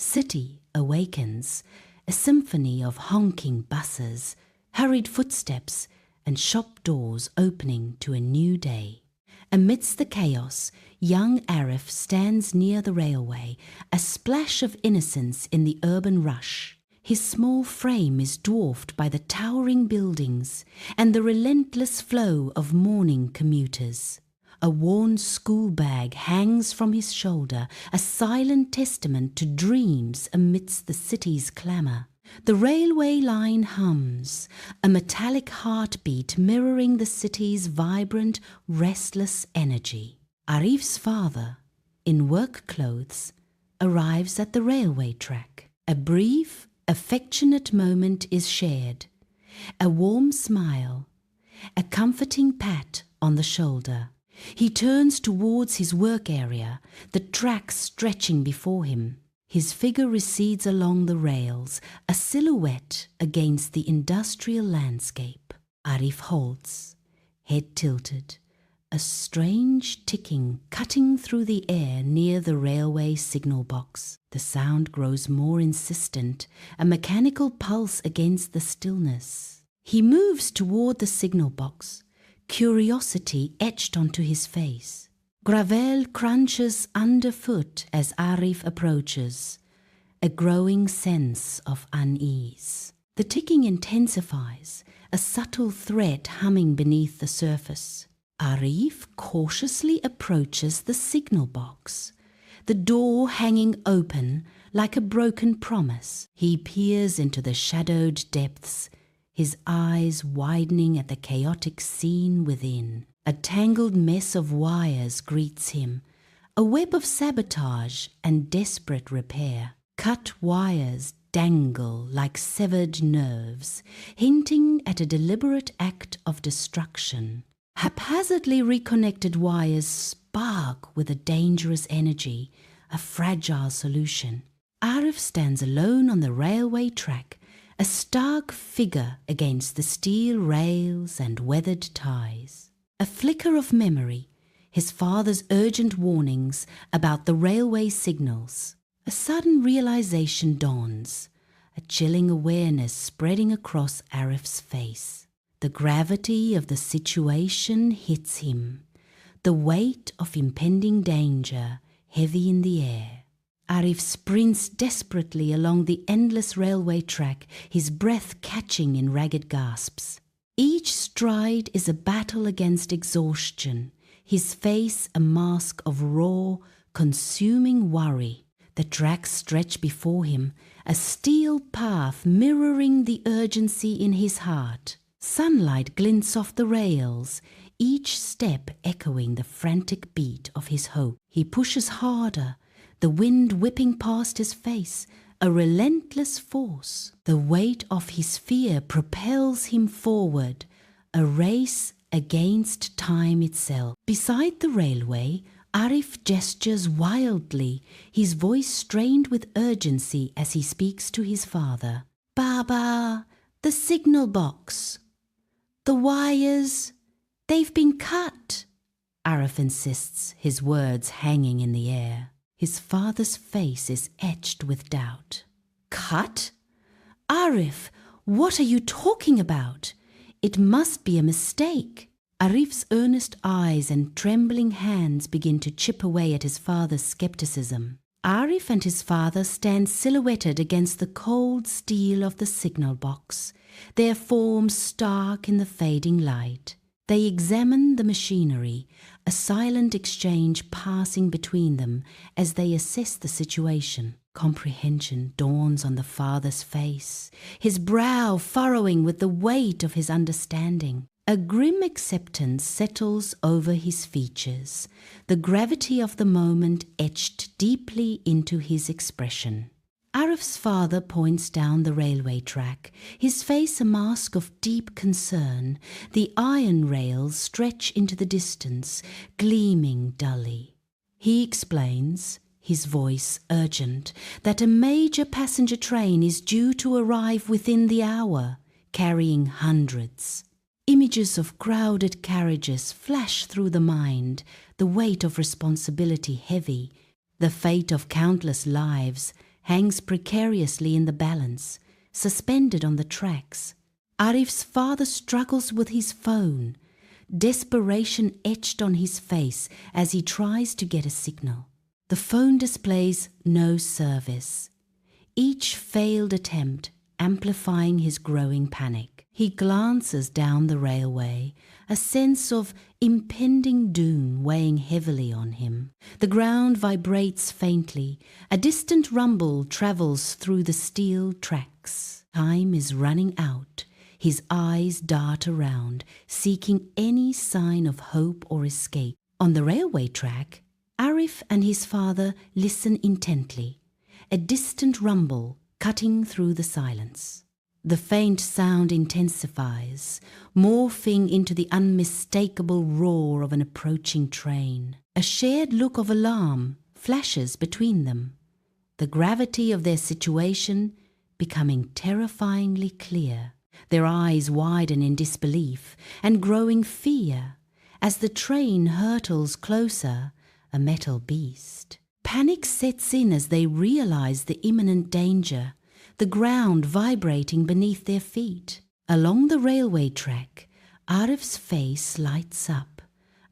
City awakens, a symphony of honking buses, hurried footsteps, and shop doors opening to a new day. Amidst the chaos, young Arif stands near the railway, a splash of innocence in the urban rush. His small frame is dwarfed by the towering buildings and the relentless flow of morning commuters. A worn school bag hangs from his shoulder, a silent testament to dreams amidst the city's clamour. The railway line hums, a metallic heartbeat mirroring the city's vibrant, restless energy. Arif's father, in work clothes, arrives at the railway track. A brief, affectionate moment is shared. A warm smile, a comforting pat on the shoulder. He turns towards his work area, the track stretching before him. His figure recedes along the rails, a silhouette against the industrial landscape. Arif halts, head tilted, a strange ticking cutting through the air near the railway signal box. The sound grows more insistent, a mechanical pulse against the stillness. He moves toward the signal box, curiosity etched onto his face. Gravel crunches underfoot as Arif approaches, a growing sense of unease. The ticking intensifies, a subtle thread humming beneath the surface. Arif cautiously approaches the signal box, the door hanging open like a broken promise. He peers into the shadowed depths, his eyes widening at the chaotic scene within. A tangled mess of wires greets him, a web of sabotage and desperate repair. Cut wires dangle like severed nerves, hinting at a deliberate act of destruction. Haphazardly reconnected wires spark with a dangerous energy, a fragile solution. Arif stands alone on the railway track, a stark figure against the steel rails and weathered ties. A flicker of memory, his father's urgent warnings about the railway signals. A sudden realization dawns, a chilling awareness spreading across Arif's face. The gravity of the situation hits him, the weight of impending danger heavy in the air. Arif sprints desperately along the endless railway track, his breath catching in ragged gasps. Each stride is a battle against exhaustion, his face a mask of raw, consuming worry. The tracks stretch before him, a steel path mirroring the urgency in his heart. Sunlight glints off the rails, each step echoing the frantic beat of his hope. He pushes harder, the wind whipping past his face, a relentless force. The weight of his fear propels him forward, a race against time itself. Beside the railway, Arif gestures wildly, his voice strained with urgency as he speaks to his father. "Baba, the signal box. The wires, they've been cut," Arif insists, his words hanging in the air. His father's face is etched with doubt. "Cut? Arif, what are you talking about? It must be a mistake." Arif's earnest eyes and trembling hands begin to chip away at his father's skepticism. Arif and his father stand silhouetted against the cold steel of the signal box, their forms stark in the fading light. They examine the machinery, a silent exchange passing between them as they assess the situation. Comprehension dawns on the father's face, his brow furrowing with the weight of his understanding. A grim acceptance settles over his features, the gravity of the moment etched deeply into his expression. Arif's father points down the railway track, his face a mask of deep concern. The iron rails stretch into the distance, gleaming dully. He explains, his voice urgent, that a major passenger train is due to arrive within the hour, carrying hundreds. Images of crowded carriages flash through the mind, the weight of responsibility heavy, the fate of countless lives hangs precariously in the balance, suspended on the tracks. Arif's father struggles with his phone, desperation etched on his face as he tries to get a signal. The phone displays no service, each failed attempt amplifying his growing panic. He glances down the railway, a sense of impending doom weighing heavily on him. The ground vibrates faintly. A distant rumble travels through the steel tracks. Time is running out. His eyes dart around, seeking any sign of hope or escape. On the railway track, Arif and his father listen intently. A distant rumble cutting through the silence. The faint sound intensifies, morphing into the unmistakable roar of an approaching train. A shared look of alarm flashes between them, the gravity of their situation becoming terrifyingly clear. Their eyes widen in disbelief and growing fear as the train hurtles closer, a metal beast. Panic sets in as they realize the imminent danger, the ground vibrating beneath their feet. Along the railway track, Arif's face lights up,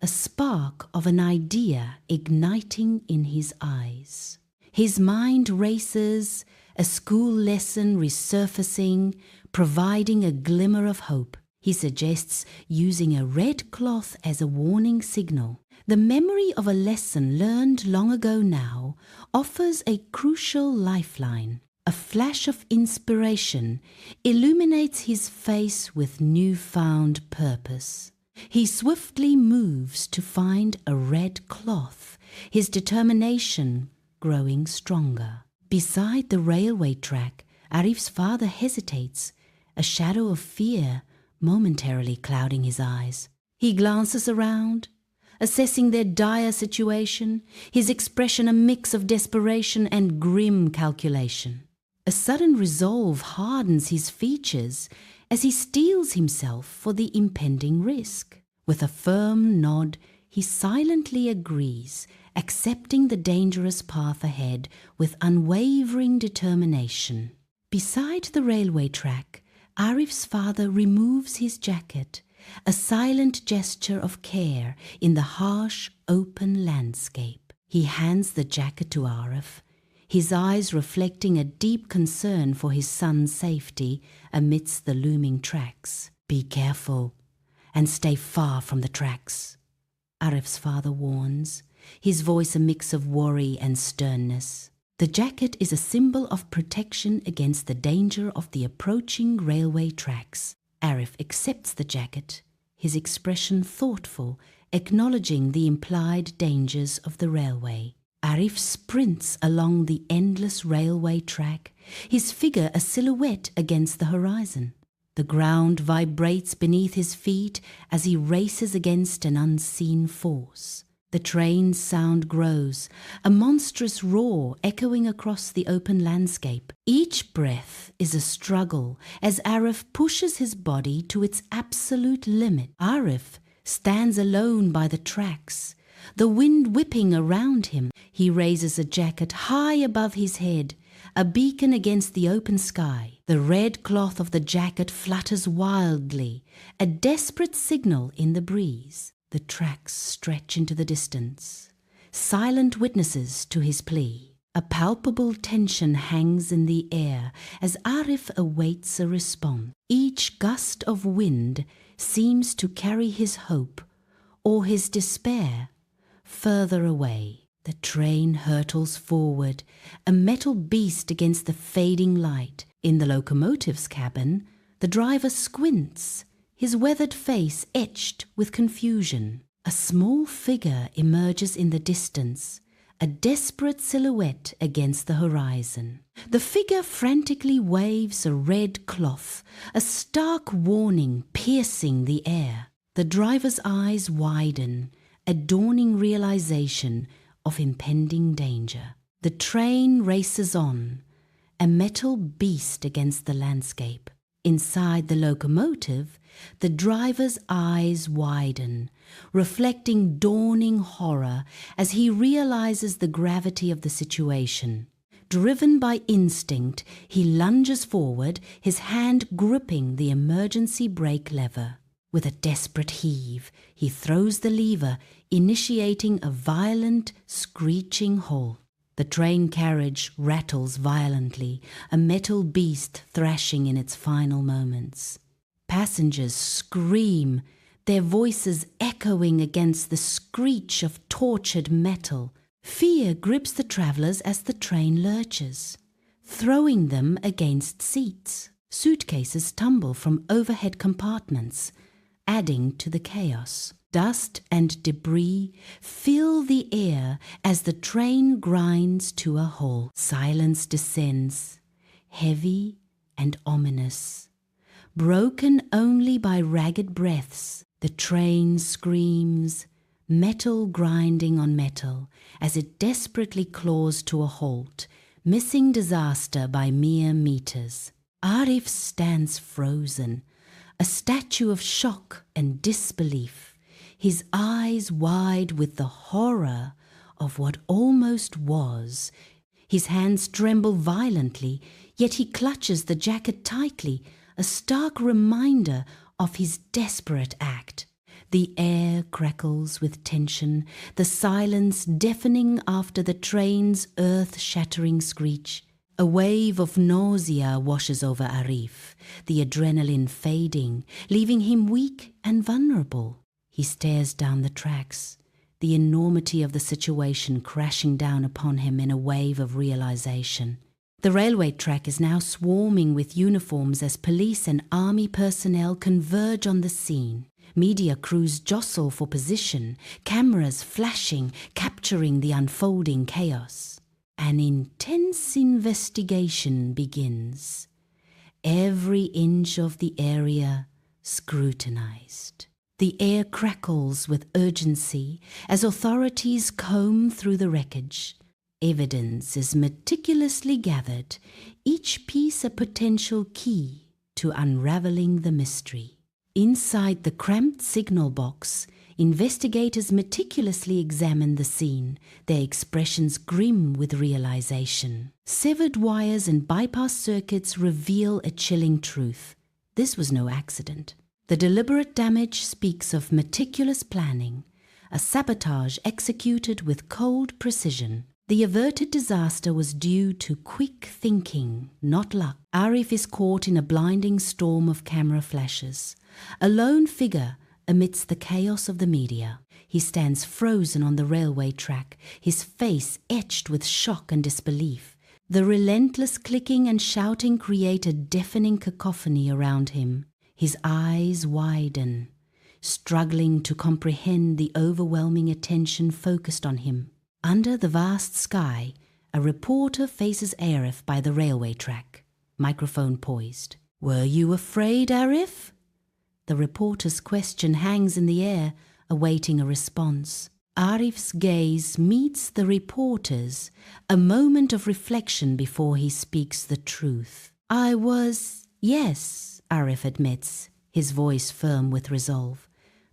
a spark of an idea igniting in his eyes. His mind races, a school lesson resurfacing, providing a glimmer of hope. He suggests using a red cloth as a warning signal. The memory of a lesson learned long ago now offers a crucial lifeline. A flash of inspiration illuminates his face with newfound purpose. He swiftly moves to find a red cloth, his determination growing stronger. Beside the railway track, Arif's father hesitates, a shadow of fear momentarily clouding his eyes. He glances around, assessing their dire situation, his expression a mix of desperation and grim calculation. A sudden resolve hardens his features as he steels himself for the impending risk. With a firm nod, he silently agrees, accepting the dangerous path ahead with unwavering determination. Beside the railway track, Arif's father removes his jacket, a silent gesture of care in the harsh, open landscape. He hands the jacket to Arif, his eyes reflecting a deep concern for his son's safety amidst the looming tracks. "Be careful and stay far from the tracks," Arif's father warns, his voice a mix of worry and sternness. The jacket is a symbol of protection against the danger of the approaching railway tracks. Arif accepts the jacket, his expression thoughtful, acknowledging the implied dangers of the railway. Arif sprints along the endless railway track, his figure a silhouette against the horizon. The ground vibrates beneath his feet as he races against an unseen force. The train's sound grows, a monstrous roar echoing across the open landscape. Each breath is a struggle as Arif pushes his body to its absolute limit. Arif stands alone by the tracks, the wind whipping around him. He raises a jacket high above his head, a beacon against the open sky. The red cloth of the jacket flutters wildly, a desperate signal in the breeze. The tracks stretch into the distance, silent witnesses to his plea. A palpable tension hangs in the air as Arif awaits a response. Each gust of wind seems to carry his hope or his despair further away. The train hurtles forward, a metal beast against the fading light. In the locomotive's cabin, the driver squints, his weathered face etched with confusion. A small figure emerges in the distance, a desperate silhouette against the horizon. The figure frantically waves a red cloth, a stark warning piercing the air. The driver's eyes widen, a dawning realization of impending danger. The train races on, a metal beast against the landscape. Inside the locomotive, the driver's eyes widen, reflecting dawning horror as he realizes the gravity of the situation. Driven by instinct, he lunges forward, his hand gripping the emergency brake lever. With a desperate heave, he throws the lever, initiating a violent, screeching halt. The train carriage rattles violently, a metal beast thrashing in its final moments. Passengers scream, their voices echoing against the screech of tortured metal. Fear grips the travellers as the train lurches, throwing them against seats. Suitcases tumble from overhead compartments, adding to the chaos. Dust and debris fill the air as the train grinds to a halt. Silence descends, heavy and ominous, broken only by ragged breaths. The train screams, metal grinding on metal, as it desperately claws to a halt, missing disaster by mere meters. Arif stands frozen, a statue of shock and disbelief, his eyes wide with the horror of what almost was. His hands tremble violently, yet he clutches the jacket tightly, a stark reminder of his desperate act. The air crackles with tension, the silence deafening after the train's earth-shattering screech. A wave of nausea washes over Arif, the adrenaline fading, leaving him weak and vulnerable. He stares down the tracks, the enormity of the situation crashing down upon him in a wave of realization. The railway track is now swarming with uniforms as police and army personnel converge on the scene. Media crews jostle for position, cameras flashing, capturing the unfolding chaos. An intense investigation begins, every inch of the area scrutinized. The air crackles with urgency as authorities comb through the wreckage. Evidence is meticulously gathered, each piece a potential key to unraveling the mystery. Inside the cramped signal box, investigators meticulously examine the scene, their expressions grim with realization. Severed wires and bypass circuits reveal a chilling truth. This was no accident. The deliberate damage speaks of meticulous planning, a sabotage executed with cold precision. The averted disaster was due to quick thinking, not luck. Arif is caught in a blinding storm of camera flashes, a lone figure amidst the chaos of the media. He stands frozen on the railway track, his face etched with shock and disbelief. The relentless clicking and shouting create a deafening cacophony around him. His eyes widen, struggling to comprehend the overwhelming attention focused on him. Under the vast sky, a reporter faces Arif by the railway track, microphone poised. "Were you afraid, Arif?" The reporter's question hangs in the air, awaiting a response. Arif's gaze meets the reporter's, a moment of reflection before he speaks the truth. Yes, Arif admits, his voice firm with resolve.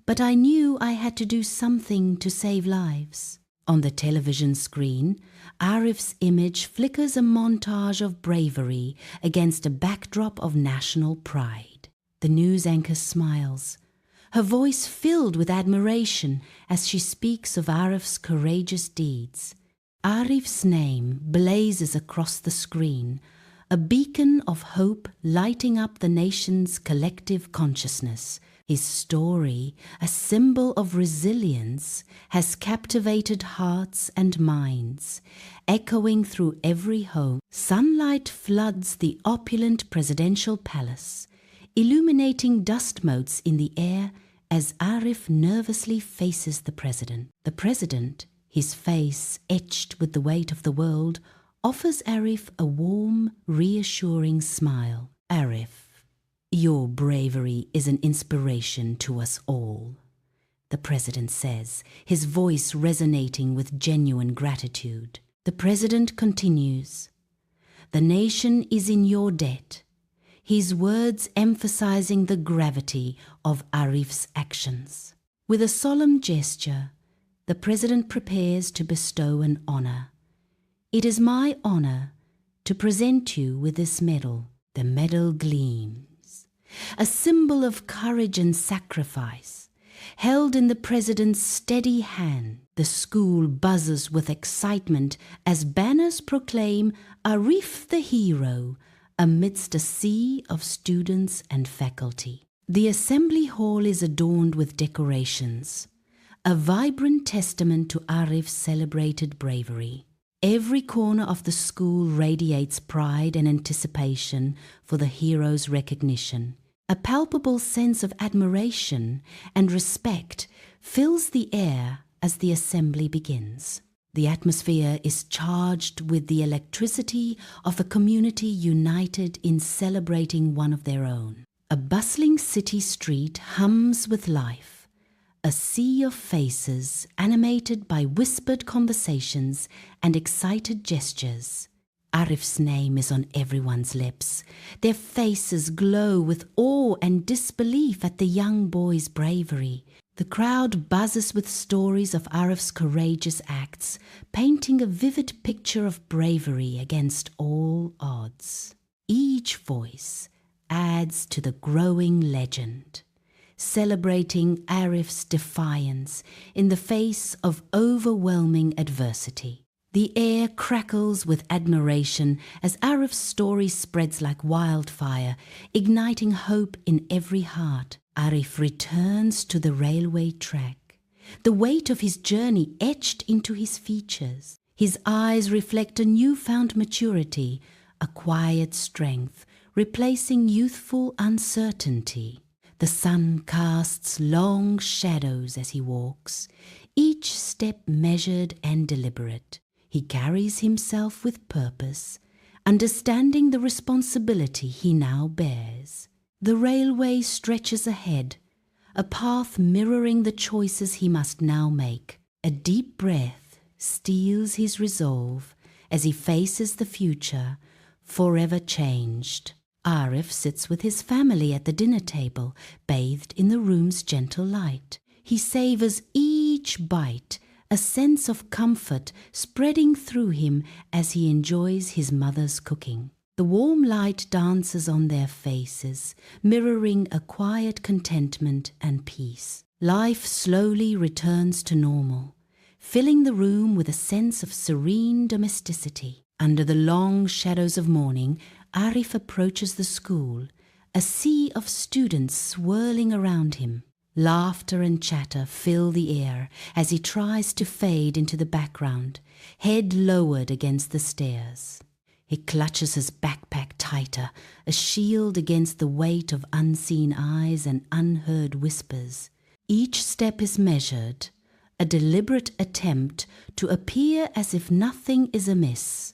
But I knew I had to do something to save lives. On the television screen, Arif's image flickers a montage of bravery against a backdrop of national pride. The news anchor smiles, her voice filled with admiration as she speaks of Arif's courageous deeds. Arif's name blazes across the screen, a beacon of hope lighting up the nation's collective consciousness. His story, a symbol of resilience, has captivated hearts and minds, echoing through every home. Sunlight floods the opulent presidential palace, illuminating dust motes in the air as Arif nervously faces the president. The president, his face etched with the weight of the world, offers Arif a warm, reassuring smile. "Arif, your bravery is an inspiration to us all," the president says, his voice resonating with genuine gratitude. The president continues, "The nation is in your debt," his words emphasizing the gravity of Arif's actions. With a solemn gesture, the president prepares to bestow an honor. "It is my honor to present you with this medal. The medal gleams, a symbol of courage and sacrifice. Held in the president's steady hand, the school buzzes with excitement as banners proclaim Arif the hero amidst a sea of students and faculty. The assembly hall is adorned with decorations, a vibrant testament to Arif's celebrated bravery. Every corner of the school radiates pride and anticipation for the hero's recognition. A palpable sense of admiration and respect fills the air as the assembly begins. The atmosphere is charged with the electricity of a community united in celebrating one of their own. A bustling city street hums with life, a sea of faces animated by whispered conversations and excited gestures. Arif's name is on everyone's lips. Their faces glow with awe and disbelief at the young boy's bravery. The crowd buzzes with stories of Arif's courageous acts, painting a vivid picture of bravery against all odds. Each voice adds to the growing legend, celebrating Arif's defiance in the face of overwhelming adversity. The air crackles with admiration as Arif's story spreads like wildfire, igniting hope in every heart. Arif returns to the railway track, the weight of his journey etched into his features. His eyes reflect a newfound maturity, a quiet strength, replacing youthful uncertainty. The sun casts long shadows as he walks, each step measured and deliberate. He carries himself with purpose, understanding the responsibility he now bears. The railway stretches ahead, a path mirroring the choices he must now make. A deep breath steels his resolve as he faces the future, forever changed. Arif sits with his family at the dinner table, bathed in the room's gentle light. He savors each bite, a sense of comfort spreading through him as he enjoys his mother's cooking. The warm light dances on their faces, mirroring a quiet contentment and peace. Life slowly returns to normal, filling the room with a sense of serene domesticity. Under the long shadows of morning, Arif approaches the school, a sea of students swirling around him. Laughter and chatter fill the air as he tries to fade into the background, head lowered against the stairs. He clutches his backpack tighter, a shield against the weight of unseen eyes and unheard whispers. Each step is measured, a deliberate attempt to appear as if nothing is amiss,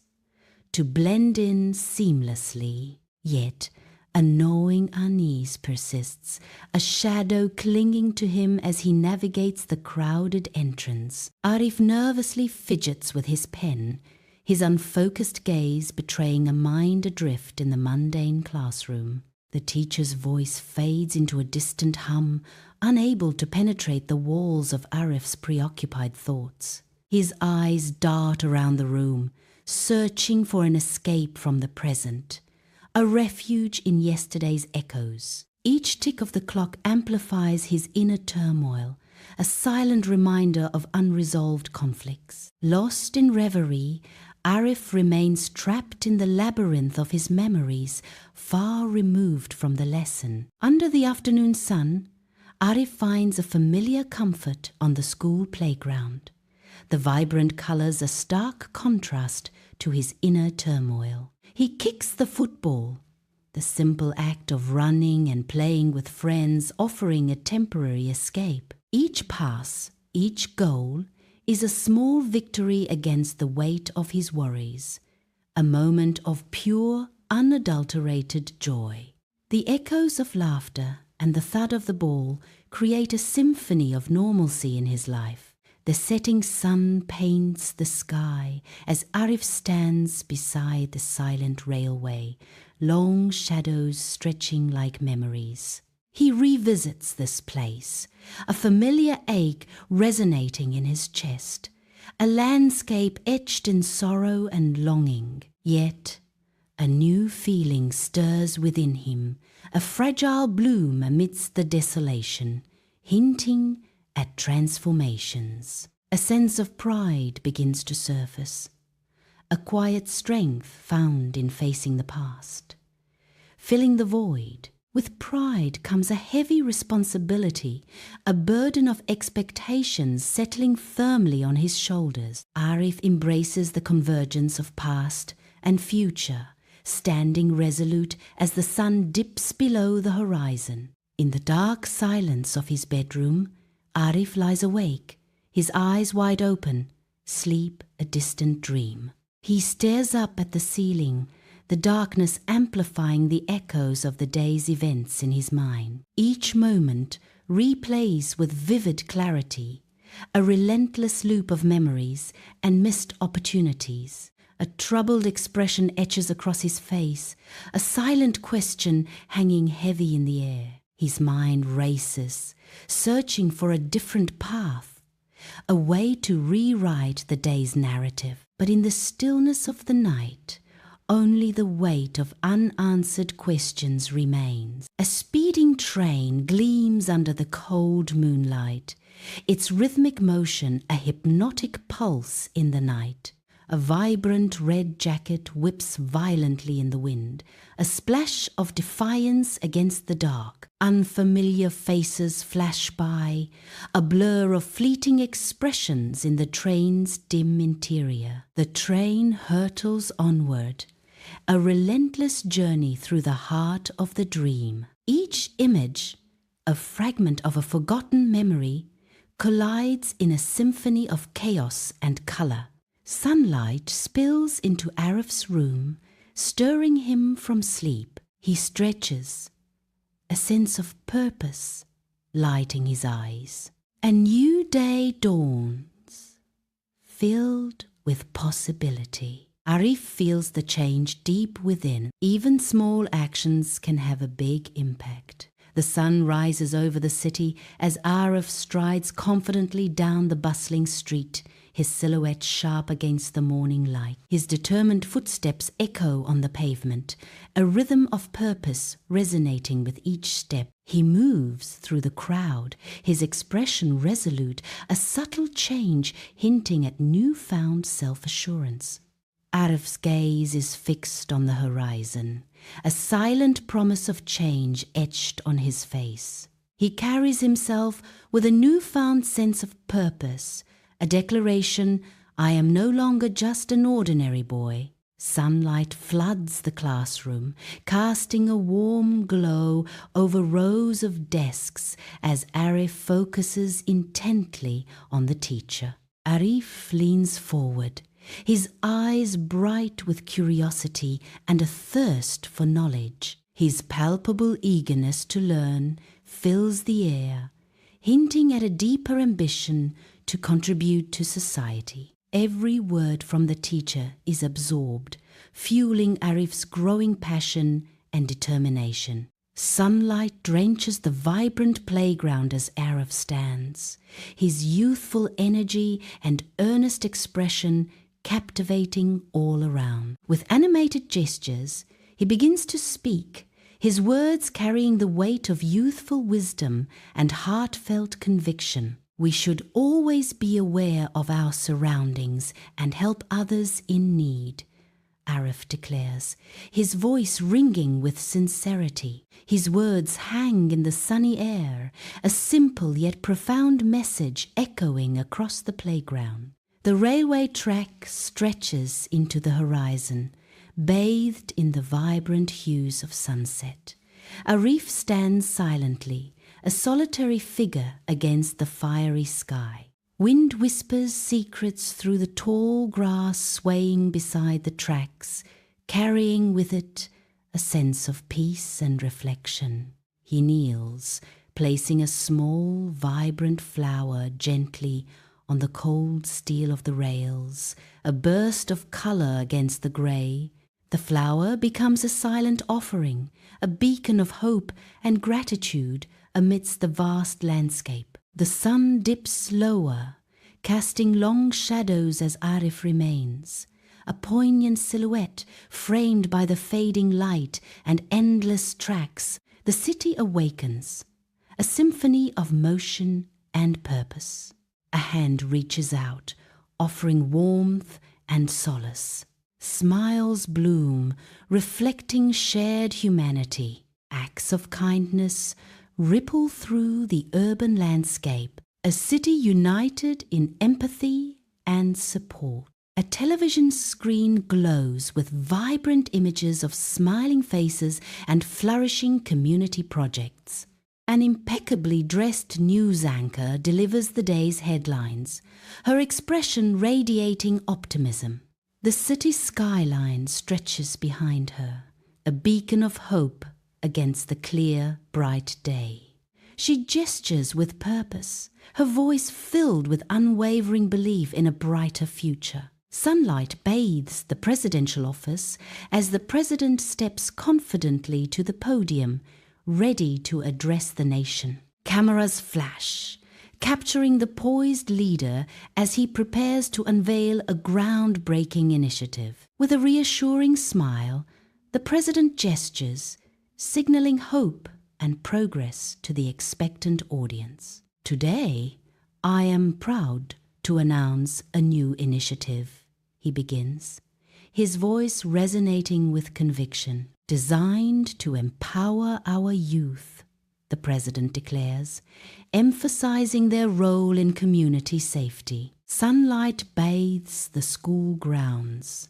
to blend in seamlessly, yet a gnawing unease persists, a shadow clinging to him as he navigates the crowded entrance. Arif nervously fidgets with his pen, his unfocused gaze betraying a mind adrift in the mundane classroom. The teacher's voice fades into a distant hum, unable to penetrate the walls of Arif's preoccupied thoughts. His eyes dart around the room, searching for an escape from the present, a refuge in yesterday's echoes. Each tick of the clock amplifies his inner turmoil, a silent reminder of unresolved conflicts. Lost in reverie, Arif remains trapped in the labyrinth of his memories, far removed from the lesson. Under the afternoon sun, Arif finds a familiar comfort on the school playground. The vibrant colors a stark contrast to his inner turmoil. He kicks the football, the simple act of running and playing with friends offering a temporary escape. Each pass, each goal, is a small victory against the weight of his worries, a moment of pure, unadulterated joy. The echoes of laughter and the thud of the ball create a symphony of normalcy in his life. The setting sun paints the sky as Arif stands beside the silent railway, long shadows stretching like memories. He revisits this place, a familiar ache resonating in his chest, a landscape etched in sorrow and longing. Yet, A new feeling stirs within him, a fragile bloom amidst the desolation, hinting at transformations. A sense of pride begins to surface, a quiet strength found in facing the past. Filling the void, with pride comes a heavy responsibility, a burden of expectations settling firmly on his shoulders. Arif embraces the convergence of past and future, standing resolute as the sun dips below the horizon. In the dark silence of his bedroom, Arif lies awake, his eyes wide open, sleep a distant dream. He stares up at the ceiling, the darkness amplifying the echoes of the day's events in his mind. Each moment replays with vivid clarity, a relentless loop of memories and missed opportunities. A troubled expression etches across his face, a silent question hanging heavy in the air. His mind races, searching for a different path, a way to rewrite the day's narrative. But in the stillness of the night, only the weight of unanswered questions remains. A speeding train gleams under the cold moonlight, its rhythmic motion a hypnotic pulse in the night. A vibrant red jacket whips violently in the wind, a splash of defiance against the dark. Unfamiliar faces flash by, a blur of fleeting expressions in the train's dim interior. The train hurtles onward, a relentless journey through the heart of the dream. Each image, a fragment of a forgotten memory, collides in a symphony of chaos and color. Sunlight spills into Arif's room, stirring him from sleep. He stretches, a sense of purpose lighting his eyes. A new day dawns, filled with possibility. Arif feels the change deep within. Even small actions can have a big impact. The sun rises over the city as Arif strides confidently down the bustling street, his silhouette sharp against the morning light. His determined footsteps echo on the pavement, a rhythm of purpose resonating with each step. He moves through the crowd, his expression resolute, a subtle change hinting at newfound self-assurance. Arif's gaze is fixed on the horizon, a silent promise of change etched on his face. He carries himself with a newfound sense of purpose, a declaration, I am no longer just an ordinary boy. Sunlight floods the classroom, casting a warm glow over rows of desks as Arif focuses intently on the teacher. Arif leans forward, his eyes bright with curiosity and a thirst for knowledge. His palpable eagerness to learn fills the air, hinting at a deeper ambition to contribute to society. Every word from the teacher is absorbed, fueling Arif's growing passion and determination. Sunlight drenches the vibrant playground as Arif stands, his youthful energy and earnest expression captivating all around. With animated gestures, he begins to speak, his words carrying the weight of youthful wisdom and heartfelt conviction. We should always be aware of our surroundings and help others in need, Arif declares, his voice ringing with sincerity. His words hang in the sunny air, a simple yet profound message echoing across the playground. The railway track stretches into the horizon, bathed in the vibrant hues of sunset. Arif stands silently, a solitary figure against the fiery sky. Wind whispers secrets through the tall grass swaying beside the tracks, carrying with it a sense of peace and reflection. He kneels, placing a small, vibrant flower gently on the cold steel of the rails, a burst of colour against the grey. The flower becomes a silent offering, a beacon of hope and gratitude amidst the vast landscape. The sun dips lower, casting long shadows as Arif remains, a poignant silhouette framed by the fading light and endless tracks. The city awakens, a symphony of motion and purpose. A hand reaches out, offering warmth and solace. Smiles bloom, reflecting shared humanity. Acts of kindness ripple through the urban landscape, a city united in empathy and support. A television screen glows with vibrant images of smiling faces and flourishing community projects. An impeccably dressed news anchor delivers the day's headlines, her expression radiating optimism. The city skyline stretches behind her, a beacon of hope against the clear, bright day. She gestures with purpose, her voice filled with unwavering belief in a brighter future. Sunlight bathes the presidential office as the president steps confidently to the podium, ready to address the nation. Cameras flash, capturing the poised leader as he prepares to unveil a groundbreaking initiative. With a reassuring smile, the president gestures, signaling hope and progress to the expectant audience. Today, I am proud to announce a new initiative, he begins, his voice resonating with conviction. Designed to empower our youth, the president declares, emphasizing their role in community safety. Sunlight bathes the school grounds,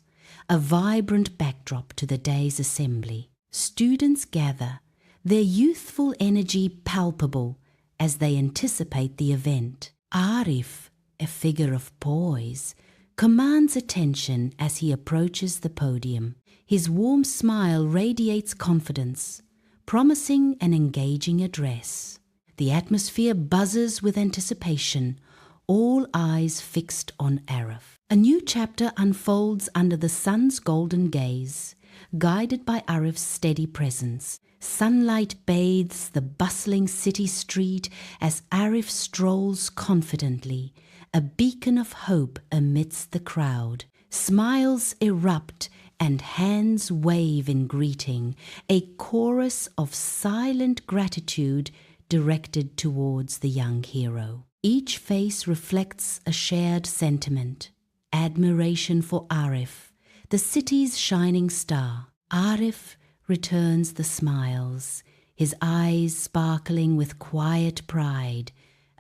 a vibrant backdrop to the day's assembly. Students gather, their youthful energy palpable as they anticipate the event. Arif, a figure of poise, commands attention as he approaches the podium. His warm smile radiates confidence, promising an engaging address. The atmosphere buzzes with anticipation, all eyes fixed on Arif. A new chapter unfolds under the sun's golden gaze, guided by Arif's steady presence. Sunlight bathes the bustling city street as Arif strolls confidently, a beacon of hope amidst the crowd. Smiles erupt and hands wave in greeting, a chorus of silent gratitude directed towards the young hero. Each face reflects a shared sentiment, admiration for Arif, the city's shining star. Arif returns the smiles, his eyes sparkling with quiet pride,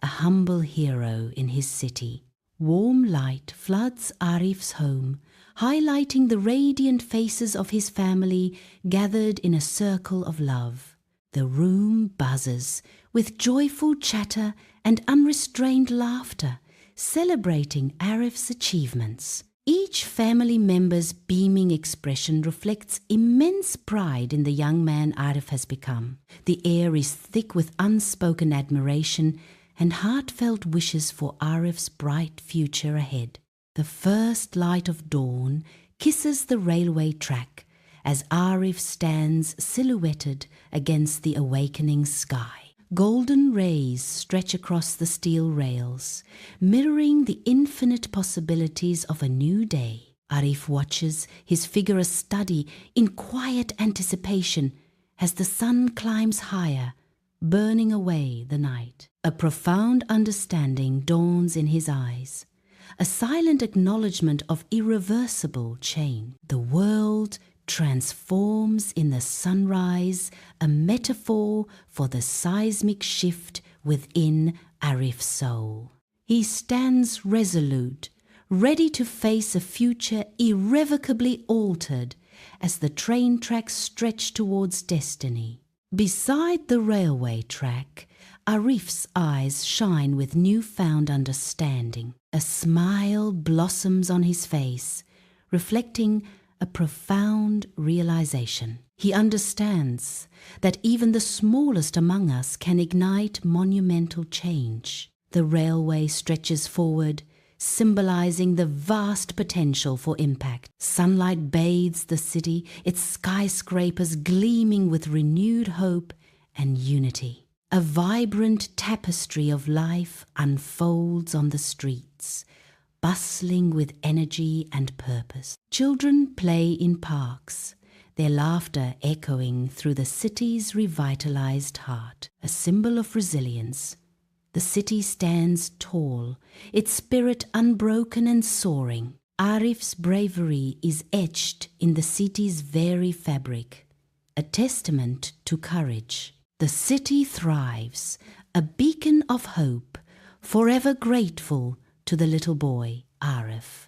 a humble hero in his city. Warm light floods Arif's home, highlighting the radiant faces of his family gathered in a circle of love. The room buzzes with joyful chatter and unrestrained laughter, celebrating Arif's achievements. Each family member's beaming expression reflects immense pride in the young man Arif has become. The air is thick with unspoken admiration and heartfelt wishes for Arif's bright future ahead. The first light of dawn kisses the railway track as Arif stands silhouetted against the awakening sky. Golden rays stretch across the steel rails, mirroring the infinite possibilities of a new day. Arif watches, his figure a study in quiet anticipation as the sun climbs higher, burning away the night. A profound understanding dawns in his eyes, a silent acknowledgement of irreversible change. The world transforms in the sunrise, a metaphor for the seismic shift within Arif's soul. He stands resolute, ready to face a future irrevocably altered as the train tracks stretch towards destiny. Beside the railway track, Arif's eyes shine with newfound understanding. A smile blossoms on his face, reflecting a profound realization. He understands that even the smallest among us can ignite monumental change. The railway stretches forward, symbolizing the vast potential for impact. Sunlight bathes the city, its skyscrapers gleaming with renewed hope and unity. A vibrant tapestry of life unfolds on the streets, bustling with energy and purpose. Children play in parks, their laughter echoing through the city's revitalized heart, a symbol of resilience. The city stands tall, its spirit unbroken and soaring. Arif's bravery is etched in the city's very fabric, a testament to courage. The city thrives, a beacon of hope, forever grateful to the little boy, Arif.